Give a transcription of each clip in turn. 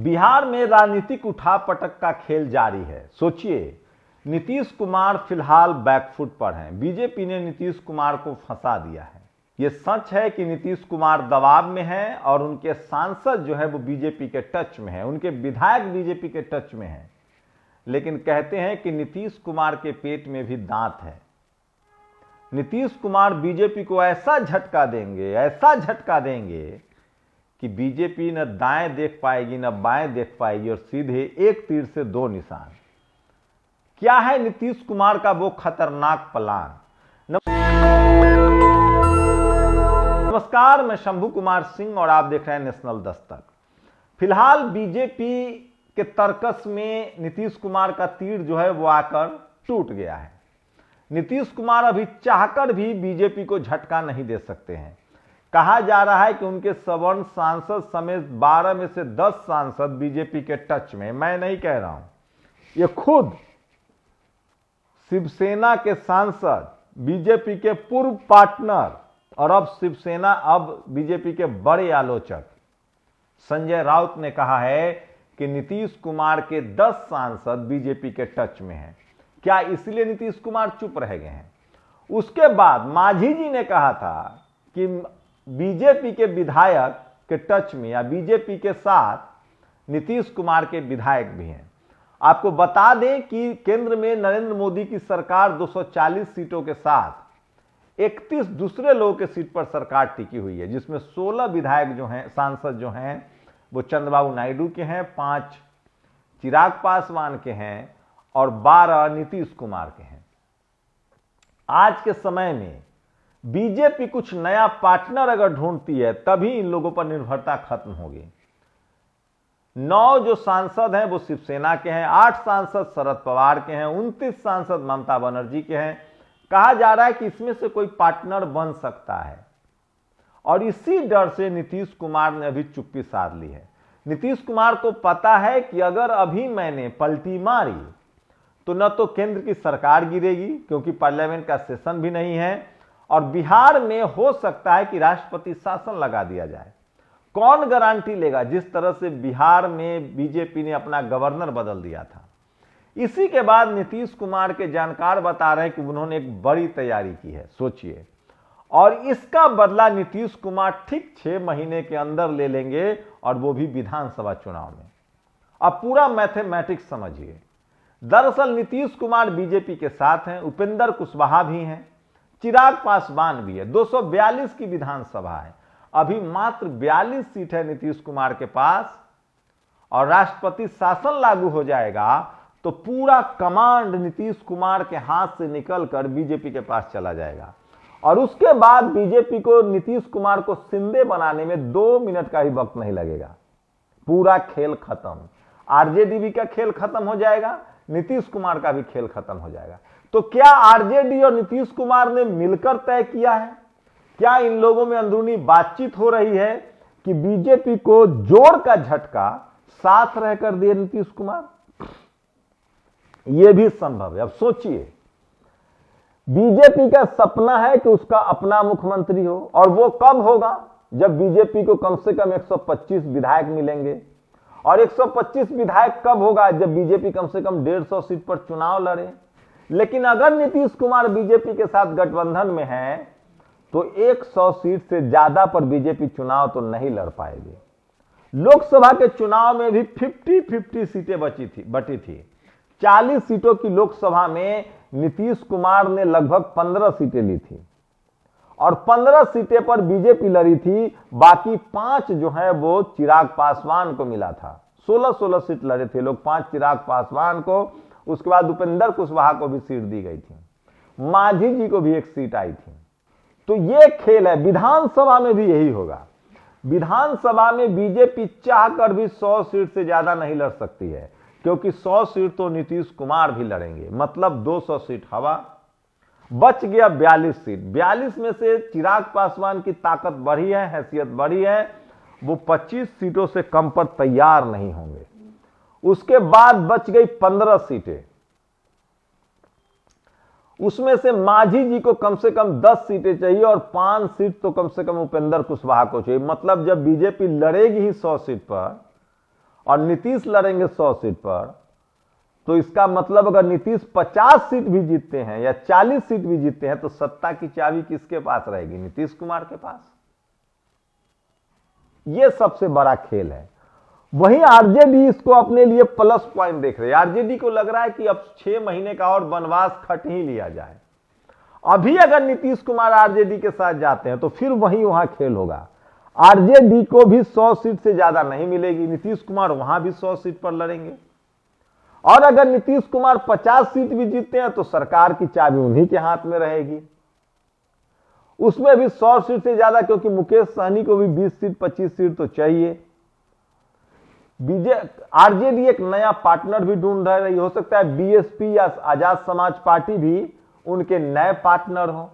बिहार में राजनीतिक उठापटक का खेल जारी है। सोचिए, नीतीश कुमार फिलहाल बैकफुट पर हैं। बीजेपी ने नीतीश कुमार को फंसा दिया है। यह सच है कि नीतीश कुमार दबाव में हैं और उनके सांसद जो है वो बीजेपी के टच में है, उनके विधायक बीजेपी के टच में हैं। लेकिन कहते हैं कि नीतीश कुमार के पेट में भी दांत है। नीतीश कुमार बीजेपी को ऐसा झटका देंगे कि बीजेपी न दाएं देख पाएगी न बाएं देख पाएगी और सीधे एक तीर से दो निशान। क्या है नीतीश कुमार का वो खतरनाक प्लान? नमस्कार, मैं शंभू कुमार सिंह और आप देख रहे हैं नेशनल दस्तक। फिलहाल बीजेपी के तर्कस में नीतीश कुमार का तीर जो है वो आकर टूट गया है। नीतीश कुमार अभी चाहकर भी बीजेपी को झटका नहीं दे सकते हैं। कहा जा रहा है कि उनके सवर्ण सांसद समेत 12 में से 10 सांसद बीजेपी के टच में। मैं नहीं कह रहा हूं, ये खुद शिवसेना के सांसद, बीजेपी के पूर्व पार्टनर और अब बीजेपी के बड़े आलोचक संजय राउत ने कहा है कि नीतीश कुमार के 10 सांसद बीजेपी के टच में हैं। क्या इसलिए नीतीश कुमार चुप रह गए हैं? उसके बाद मांझी जी ने कहा था कि बीजेपी के विधायक के टच में या बीजेपी के साथ नीतीश कुमार के विधायक भी हैं। आपको बता दें कि केंद्र में नरेंद्र मोदी की सरकार 240 सीटों के साथ 31 दूसरे लोगों के सीट पर सरकार टिकी हुई है, जिसमें 16 विधायक जो हैं, सांसद जो हैं वो चंद्रबाबू नायडू के हैं, 5 चिराग पासवान के हैं और 12 नीतीश कुमार के हैं। आज के समय में बीजेपी कुछ नया पार्टनर अगर ढूंढती है तभी इन लोगों पर निर्भरता खत्म होगी। 9 जो सांसद हैं वो शिवसेना के हैं, 8 सांसद शरद पवार के हैं, 29 सांसद ममता बनर्जी के हैं। कहा जा रहा है कि इसमें से कोई पार्टनर बन सकता है और इसी डर से नीतीश कुमार ने अभी चुप्पी साध ली है। नीतीश कुमार को पता है कि अगर अभी मैंने पलटी मारी तो न तो केंद्र की सरकार गिरेगी, क्योंकि पार्लियामेंट का सेशन भी नहीं है, और बिहार में हो सकता है कि राष्ट्रपति शासन लगा दिया जाए। कौन गारंटी लेगा? जिस तरह से बिहार में बीजेपी ने अपना गवर्नर बदल दिया था। इसी के बाद नीतीश कुमार के जानकार बता रहे हैं कि उन्होंने एक बड़ी तैयारी की है। सोचिए, और इसका बदला नीतीश कुमार ठीक 6 महीने के अंदर ले लेंगे, और वो भी विधानसभा चुनाव में। अब पूरा मैथमेटिक्स समझिए। दरअसल नीतीश कुमार बीजेपी के साथ हैं, उपेंद्र कुशवाहा भी हैं, चिराग पासवान भी है। 242 की विधानसभा है, अभी मात्र 42 सीट है नीतीश कुमार के पास, और राष्ट्रपति शासन लागू हो जाएगा तो पूरा कमांड नीतीश कुमार के हाथ से निकलकर बीजेपी के पास चला जाएगा। और उसके बाद बीजेपी को नीतीश कुमार को शिंदे बनाने में 2 मिनट का ही वक्त नहीं लगेगा। पूरा खेल खत्म। आरजेडी का खेल खत्म हो जाएगा, नीतीश कुमार का भी खेल खत्म हो जाएगा। तो क्या आरजेडी और नीतीश कुमार ने मिलकर तय किया है? क्या इन लोगों में अंदरूनी बातचीत हो रही है कि बीजेपी को जोर का झटका साथ रहकर दिए नीतीश कुमार? यह भी संभव है। अब सोचिए, बीजेपी का सपना है कि उसका अपना मुख्यमंत्री हो, और वो कब होगा? जब बीजेपी को कम से कम 125 विधायक मिलेंगे। और 125 विधायक कब होगा? जब बीजेपी कम से कम 150 सीट पर चुनाव लड़े। लेकिन अगर नीतीश कुमार बीजेपी के साथ गठबंधन में है तो 100 सीट से ज्यादा पर बीजेपी चुनाव तो नहीं लड़ पाएगी। लोकसभा के चुनाव में भी 50-50 सीटें बटी थी। 40 सीटों की लोकसभा में नीतीश कुमार ने लगभग 15 सीटें ली थी, और 15 सीटें पर बीजेपी लड़ी थी। बाकी 5 जो है वो चिराग पासवान को मिला था। 16-16 सीट लड़े थे लोग, 5 चिराग पासवान को, उसके बाद उपेंद्र कुशवाहा को भी सीट दी गई थी, मांझी जी को भी एक सीट आई थी। तो ये खेल है। विधानसभा में भी यही होगा। विधानसभा में बीजेपी चाहकर भी 100 सीट से ज्यादा नहीं लड़ सकती है, क्योंकि 100 सीट तो नीतीश कुमार भी लड़ेंगे, मतलब 200 सीट हवा। बच गया 42 सीट। 42 में से चिराग पासवान की ताकत बढ़ी है, हैसियत बढ़ी है, वो 25 सीटों से कम पर तैयार नहीं होंगे। उसके बाद बच गई 15 सीटें। उसमें से मांझी जी को कम से कम 10 सीटें चाहिए और 5 सीट तो कम से कम उपेंद्र कुशवाहा को चाहिए। मतलब जब बीजेपी लड़ेगी ही 100 सीट पर और नीतीश लड़ेंगे 100 सीट पर, तो इसका मतलब अगर नीतीश 50 सीट भी जीतते हैं या 40 सीट भी जीतते हैं तो सत्ता की चाबी किसके पास रहेगी? नीतीश कुमार के पास। यह सबसे बड़ा खेल है। वहीं आरजेडी इसको अपने लिए प्लस पॉइंट देख रही है। आरजेडी को लग रहा है कि अब 6 महीने का और वनवास खट ही लिया जाए। अभी अगर नीतीश कुमार आरजेडी के साथ जाते हैं तो फिर वहां खेल होगा। आरजेडी को भी 100 सीट से ज्यादा नहीं मिलेगी, नीतीश कुमार वहां भी 100 सीट पर लड़ेंगे। और अगर नीतीश कुमार 50 सीट भी जीतते हैं तो सरकार की चाबी उन्हीं के हाथ में रहेगी, उसमें भी 100 सीट से ज्यादा, क्योंकि मुकेश सहनी को भी 20 सीट 25 सीट तो चाहिए। आरजेडी एक नया पार्टनर भी ढूंढ रही, हो सकता है बीएसपी या आजाद समाज पार्टी भी उनके नए पार्टनर हो।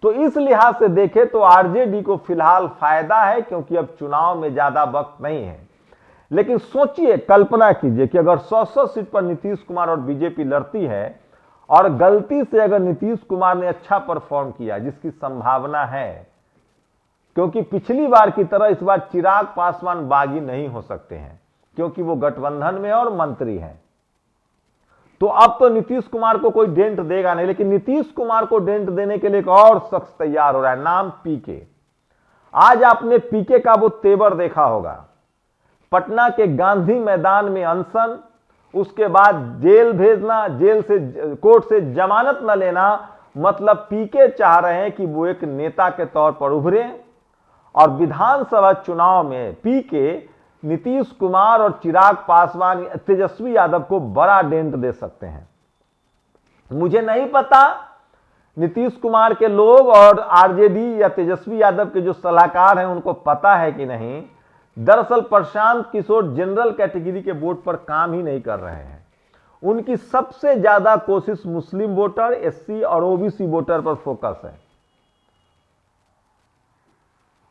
तो इस लिहाज से देखें तो आरजेडी को फिलहाल फायदा है, क्योंकि अब चुनाव में ज्यादा वक्त नहीं है। लेकिन सोचिए, कल्पना कीजिए कि अगर 100 सीट पर नीतीश कुमार और बीजेपी लड़ती है और गलती से अगर नीतीश कुमार ने अच्छा परफॉर्म किया, जिसकी संभावना है, क्योंकि पिछली बार की तरह इस बार चिराग पासवान बागी नहीं हो सकते हैं, क्योंकि वो गठबंधन में और मंत्री हैं। तो अब तो नीतीश कुमार को कोई डेंट देगा नहीं, लेकिन नीतीश कुमार को डेंट देने के लिए एक और शख्स तैयार हो रहा है, नाम पीके। आज आपने पीके का वो तेवर देखा होगा, पटना के गांधी मैदान में अनशन, उसके बाद जेल भेजना, जेल से कोर्ट से जमानत न लेना। मतलब पीके चाह रहे हैं कि वो एक नेता के तौर पर उभरे और विधानसभा चुनाव में पीके नीतीश कुमार और चिराग पासवान, तेजस्वी यादव को बड़ा डेंट दे सकते हैं। मुझे नहीं पता नीतीश कुमार के लोग और आरजेडी या तेजस्वी यादव के जो सलाहकार हैं उनको पता है कि नहीं। दरअसल प्रशांत किशोर जनरल कैटेगरी के वोट पर काम ही नहीं कर रहे हैं। उनकी सबसे ज्यादा कोशिश मुस्लिम वोटर, एससी और ओबीसी वोटर पर फोकस है।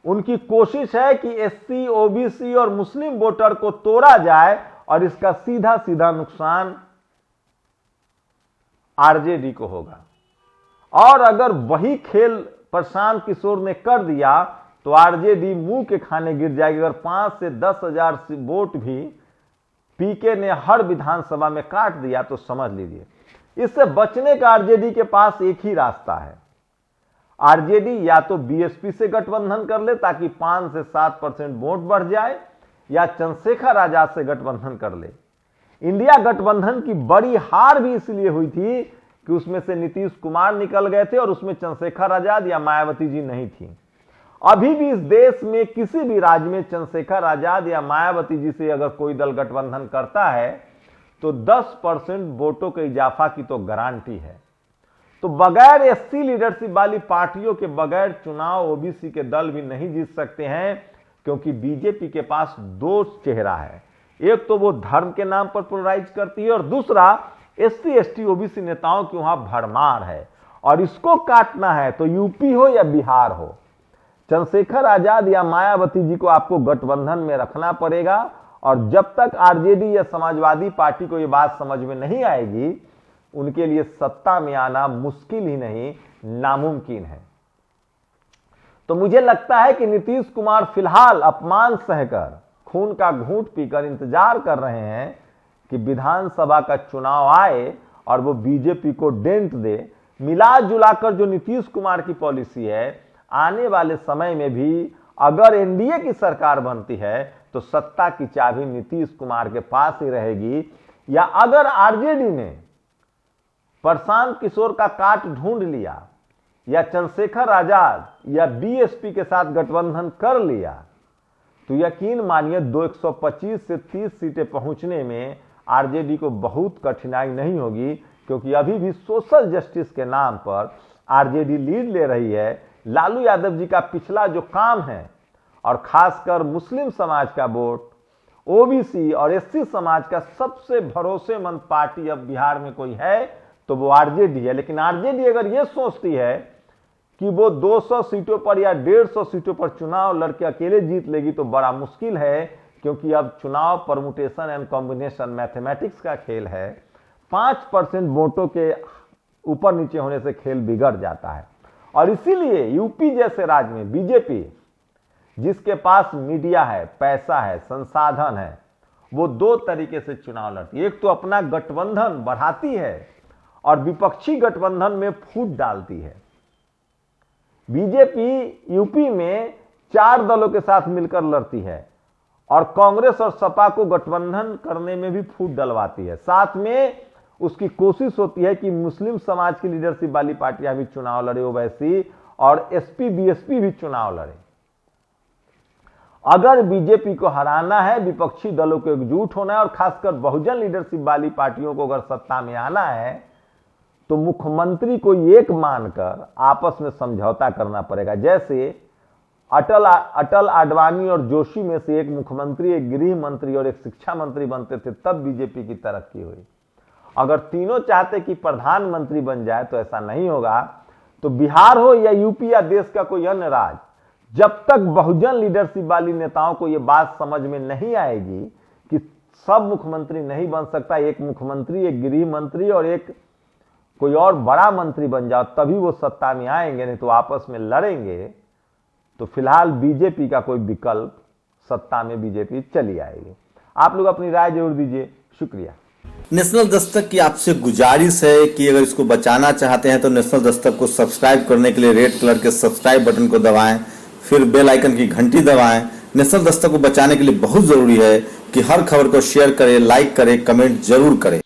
उनकी कोशिश है कि एससी, ओबीसी और मुस्लिम वोटर को तोड़ा जाए और इसका सीधा सीधा नुकसान आरजेडी को होगा। और अगर वही खेल प्रशांत किशोर ने कर दिया तो आरजेडी मुंह के खाने गिर जाएगी। अगर 5 से 10 हजार वोट भी पीके ने हर विधानसभा में काट दिया तो समझ लीजिए, इससे बचने का आरजेडी के पास एक ही रास्ता है। आरजेडी या तो बीएसपी से गठबंधन कर ले ताकि 5 से 7% वोट बढ़ जाए, या चंद्रशेखर आजाद से गठबंधन कर ले। इंडिया गठबंधन की बड़ी हार भी इसलिए हुई थी कि उसमें से नीतीश कुमार निकल गए थे और उसमें चंद्रशेखर आजाद या मायावती जी नहीं थी। अभी भी इस देश में किसी भी राज्य में चंद्रशेखर आजाद या मायावती जी से अगर कोई दल गठबंधन करता है तो 10% वोटों के इजाफा की तो गारंटी है। तो बगैर एससी लीडरशिप वाली पार्टियों के बगैर चुनाव ओबीसी के दल भी नहीं जीत सकते हैं, क्योंकि बीजेपी के पास 2 चेहरा है। एक तो वो धर्म के नाम पर पोलराइज करती है और दूसरा एससी एसटी ओबीसी नेताओं की वहां भरमार है। और इसको काटना है तो यूपी हो या बिहार हो, चंद्रशेखर आजाद या मायावती जी को आपको गठबंधन में रखना पड़ेगा। और जब तक आरजेडी या समाजवादी पार्टी को यह बात समझ में नहीं आएगी, उनके लिए सत्ता में आना मुश्किल ही नहीं, नामुमकिन है। तो मुझे लगता है कि नीतीश कुमार फिलहाल अपमान सहकर, खून का घूंट पीकर इंतजार कर रहे हैं कि विधानसभा का चुनाव आए और वो बीजेपी को डेंट दे। मिला जुलाकर जो नीतीश कुमार की पॉलिसी है, आने वाले समय में भी अगर एनडीए की सरकार बनती है तो सत्ता की चाबी नीतीश कुमार के पास ही रहेगी। या अगर आरजेडी ने प्रशांत किशोर का काट ढूंढ लिया या चंद्रशेखर आजाद या बीएसपी के साथ गठबंधन कर लिया तो यकीन मानिए 225 से 30 सीटें पहुंचने में आरजेडी को बहुत कठिनाई नहीं होगी, क्योंकि अभी भी सोशल जस्टिस के नाम पर आरजेडी लीड ले रही है। लालू यादव जी का पिछला जो काम है और खासकर मुस्लिम समाज का वोट, ओबीसी और एससी समाज का सबसे भरोसेमंद पार्टी अब बिहार में कोई है तो वो आरजेडी है। लेकिन आरजेडी अगर ये सोचती है कि वो 200 सीटों पर या 150 सीटों पर चुनाव लड़के अकेले जीत लेगी तो बड़ा मुश्किल है, क्योंकि अब चुनाव परमुटेशन एंड कॉम्बिनेशन मैथमेटिक्स का खेल है। 5% वोटों के ऊपर नीचे होने से खेल बिगड़ जाता है। और इसीलिए यूपी जैसे राज्य में बीजेपी, जिसके पास मीडिया है, पैसा है, संसाधन है, वो दो तरीके से चुनाव लड़ती है। एक तो अपना गठबंधन बढ़ाती है और विपक्षी गठबंधन में फूट डालती है। बीजेपी यूपी में 4 दलों के साथ मिलकर लड़ती है और कांग्रेस और सपा को गठबंधन करने में भी फूट डलवाती है। साथ में उसकी कोशिश होती है कि मुस्लिम समाज की लीडरशिप वाली पार्टियां भी चुनाव लड़े, ओवैसी और एसपी बीएसपी भी चुनाव लड़े। अगर बीजेपी को हराना है, विपक्षी दलों को एकजुट होना है और खासकर बहुजन लीडरशिप वाली पार्टियों को अगर सत्ता में आना है तो मुख्यमंत्री को एक मानकर आपस में समझौता करना पड़ेगा। जैसे अटल आडवाणी और जोशी में से एक मुख्यमंत्री, एक गृह मंत्री और एक शिक्षा मंत्री बनते थे, तब बीजेपी की तरक्की हुई। अगर तीनों चाहते कि प्रधानमंत्री बन जाए तो ऐसा नहीं होगा। तो बिहार हो या यूपी या देश का कोई अन्य राज्य, जब तक बहुजन लीडरशिप वाली नेताओं को यह बात समझ में नहीं आएगी कि सब मुख्यमंत्री नहीं बन सकता, एक मुख्यमंत्री, एक गृह मंत्री और एक कोई और बड़ा मंत्री बन जाओ, तभी वो सत्ता में आएंगे, नहीं तो आपस में लड़ेंगे। तो फिलहाल बीजेपी का कोई विकल्प, सत्ता में बीजेपी चली आएगी। आप लोग अपनी राय जरूर दीजिए। शुक्रिया। नेशनल दस्तक की आपसे गुजारिश है कि अगर इसको बचाना चाहते हैं तो नेशनल दस्तक को सब्सक्राइब करने के लिए रेड कलर के सब्सक्राइब बटन को दबाएं, फिर बेल आइकन की घंटी दबाएं। नेशनल दस्तक को बचाने के लिए बहुत जरूरी है कि हर खबर को शेयर करें, लाइक करें, कमेंट जरूर करें।